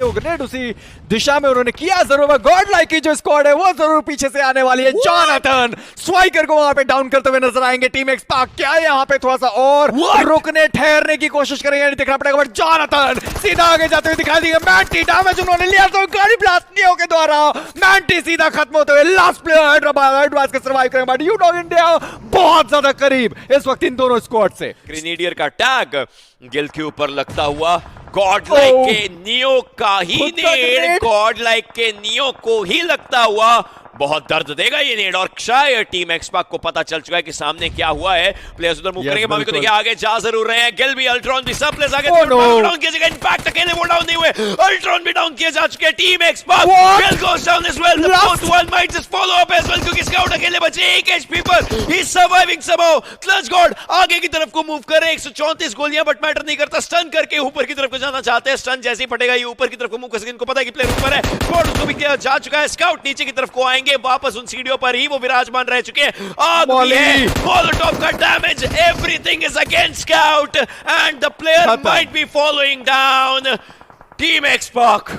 Grenade उसी दिशा में उन्होंने किया जरूर। गॉड लाइक की जो स्क्वाड है वो जरूर पीछे से आने वाली है। जॉनथन स्वाइकर को वहां पे डाउन करते हुए नजर आएंगे। टीम एक्सपार्क क्या है यहाँ पे थोड़ा सा और रुकने ठहरने की कोशिश करेंगे, नहीं दिखना पड़ेगा। बट जॉनथन सीधा आगे जाते हुए दिखाई देगा। मैंटी डैमेज उन्होंने लिया तो गाड़ी ब्लास्ट नियो के द्वारा मैंटी सीधा खत्म होते हुए लास्ट प्लेयर हैदराबाद के सर्वाइव करेंगे। बट यू डॉग इंडिया बहुत ज्यादा करीब इस वक्त इन दोनों स्क्वाड से। ग्रेनेडियर का टैग गिल के ऊपर लगता हुआ गॉड लाइक के नियो का ही नेड, गॉड लाइक के नियो को ही लगता हुआ बहुत दर्द देगा ये नेड। और शायद टीम एक्सपार्क को पता चल चुका है कि सामने क्या हुआ है। प्लेयर्स उधर मूव करेंगे, मामी को देखिए आगे जा जरूर रहे हैं। गिल भी, अल्ट्रॉन भी, सब प्लेयर्स आगे डाउन किया जाएगा। इनफैक्ट अकेले वो डाउन नहीं हुए, अल्ट्रॉन भी डाउन किए जा चुके हैं। Team Xspark Gill goes down as well, the fourth one might just follow up as well, क्योंकि स्काउट अकेले बचे 1 एचपी पर। He is surviving somehow. Clutch god आगे की तरफ को मूव कर रहे हैं, 134 गोलियां, बट मैटर नहीं करता। स्टन करके ऊपर की तरफ को जाना चाहते हैं। स्टन जैसे ही फटेगा ये ऊपर की तरफ को मूव कर सकेंगे। इनको पता है कि प्लेयर ऊपर है, गॉड उसको भी किया जा चुका है। स्काउट नीचे की तरफ को आएंगे, वापस उन पर ही वो विराजमान रह चुके हैं। आग भी है, मोलोटोव का damage, everything is against Scout and the player might be following down. Team Xspark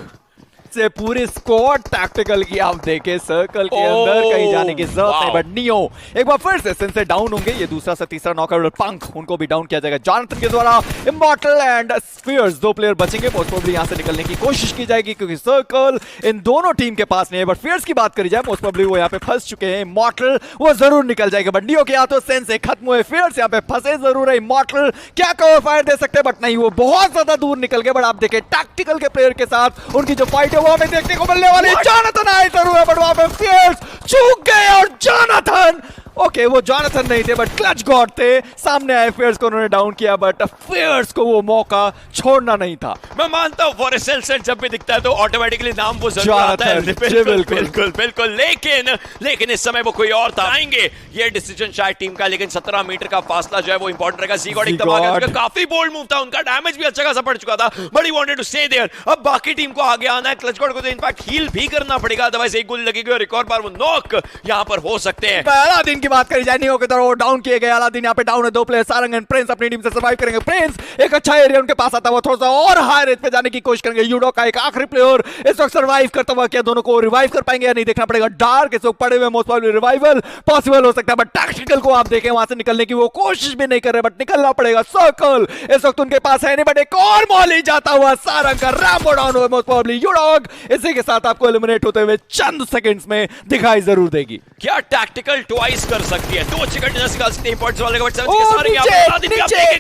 से पूरी स्क्वाड टैक्टिकल की आप देखें, सर्कल के अंदर कहीं जाने की जरूरत नहीं। बट नियो एक बार फिर से डाउन होंगे। ये दूसरा से तीसरा नॉकआउट पंख उनको भी डाउन किया जाएगा जॉनथन के द्वारा। इमॉर्टल एंड स्फीयर्स दो प्लेयर बचेंगे। मोस्ट प्रोबेबली यहां से निकलने की कोशिश की जाएगी क्योंकि सर्कल इन दोनों टीम के पास नहीं है। बट फियर्स की बात करी जाए, मोस्ट प्रोबेबली वो यहां पे फंस चुके हैं। इमॉर्टल वो जरूर निकल जाएगा, बट नियो के यहाँ तो सेंस खत्म हुए। फियर्स यहाँ पे फंसे जरूर है। इमॉर्टल क्या कवर फायर दे सकते हैं, बट नहीं, वो बहुत ज्यादा दूर निकल गए। बट आप देखें टैक्टिकल के प्लेयर के साथ उनकी जो फाइट है वो हमें देखने को मिलने वाली है। जॉनथन आए जरूर है, बट वहां पे फियर्स चूक गए और जॉनथन ओके वो जॉनथन नहीं थे बट क्लच गॉड थे। सामने आए, फियर्स को उन्होंने डाउन किया, बट फियर्स को वो मौका छोड़ना नहीं था। मैं मानता हूं फॉर सेल जब भी दिखता है तो ऑटोमेटिकली नाम वो जरूर आता है। बिल्कुल बिल्कुल, लेकिन इस समय वो कोई और था। आएंगे ये डिसीजन शायद टीम का, लेकिन 17 मीटर का फासला जो है वो इंपॉर्टेंट रहेगा। ज़ीगॉड एकदम आगे आ चुका, काफी बोल्ड मूव था उनका, डैमेज भी अच्छा खासा पड़ चुका था, but he wanted to stay there. अब बाकी टीम को आगे आना है। क्लच गॉड को तो इनफैक्ट हील भी करना पड़ेगा, अदरवाइज एक गोली लगेगी और एक और बार वो नॉक यहां पर हो सकते हैं। अलादीन की बात करी जाए, नहीं होकर वो डाउन किए गए। अलादीन यहाँ पे डाउन है। 2 प्लेयर सारंग एंड प्रिंस अपनी टीम से सर्वाइव करेंगे। प्रिंस एक अच्छा एरिया उनके पास आता है, वो थोड़ा सा और हाई रेंज पे जाने की कोशिश करेंगे। यूडो का एक आखिरी प्लेयर इस वक्त सर्वाइव करता हुआ, क्या दोनों को रिवाइव कर पाएंगे या नहीं देखना पड़ेगा। डार्क इस वक्त पड़े हुए, मोस्ट प्रोबेबली रिवाइवल पॉसिबल हो सकता है, बट टैक्टिकल को आप देखें वहां से निकलने की वो कोशिश भी नहीं कर रहे, बट निकलना पड़ेगा। सर्कल इस वक्त उनके पास है नहीं, बट एक और मॉली जाता हुआ सारंग का रैम्बो डाउन हुआ। मोस्ट प्रोबेबली यूडॉग इसी के साथ आपको एलिमिनेट होते हुए चंद सेकंड्स में दिखाई जरूर देगी। क्या टैक्टिकल ट्वाइस कर सकती है। 2 चिकन निकाल सकते हैं पॉइंट्स वाले,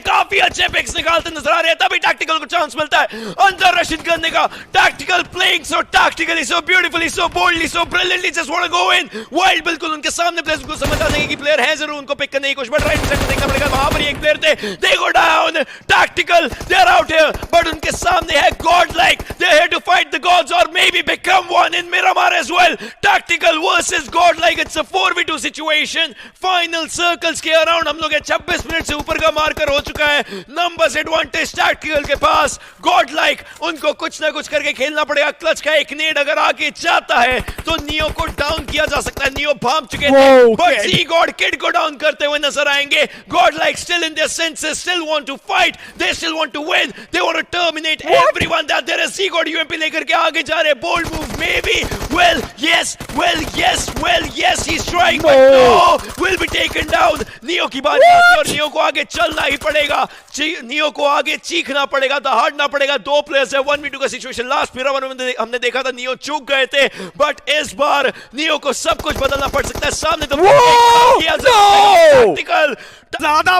काफी अच्छे पिक्स निकालते नजर आ रहे हैं। तभी टैक्टिकल को चांस मिलता है अंदर रशिद करने का। Tactical playing so tactically, so beautifully, so boldly, so brilliantly, just want to go in wild. बिल्कुल उनके सामने प्लेयर्स को समझ आ जाएगी कि प्लेयर है जरूर, उनको पिक करने की कोशिश, बट राइट साइड में देखना पड़ेगा। वहां पर एक प्लेयर थे, they go down. Tactical they are out here, but उनके सामने है Godlike, they are here to fight the gods और maybe become one in Miramar as well. Tactical versus Godlike, it's a 4v2 situation. Final circles के around हम लोग 26 minute से ऊपर का मार्कर हो चुका है। नंबर्स एडवांटेज टैक्टिकल के पास। गॉड लाइक उनको कुछ ना कुछ करके खेलना पड़ेगा। क्लच का एक नेड अगर आगे जाता है तो नियो को डाउन किया जा सकता है। नियो भाग चुके थे, बट ज़ीगॉड किड को डाउन करते हुए नजर आएंगे। God like still in their senses, still want to fight, they still want to win, they want to terminate everyone that there is. ज़ीगॉड यूएमपी लेकर के आगे जा रहे, bold move maybe, well yes he is trying, but no, will be taken down. Neo की बात और neo को आगे चलना ही पड़ेगा, नियो को आगे चीखना पड़ेगा, दहाड़ना पड़ेगा। 2 प्लेयर्स है, 1v2 का सिचुएशन। लास्ट पिरामिड में हमने देखा था नियो चूक गए थे, बट इस बार नियो को सब कुछ बदलना पड़ सकता है। सामने तो टैक्टिकल ज्यादा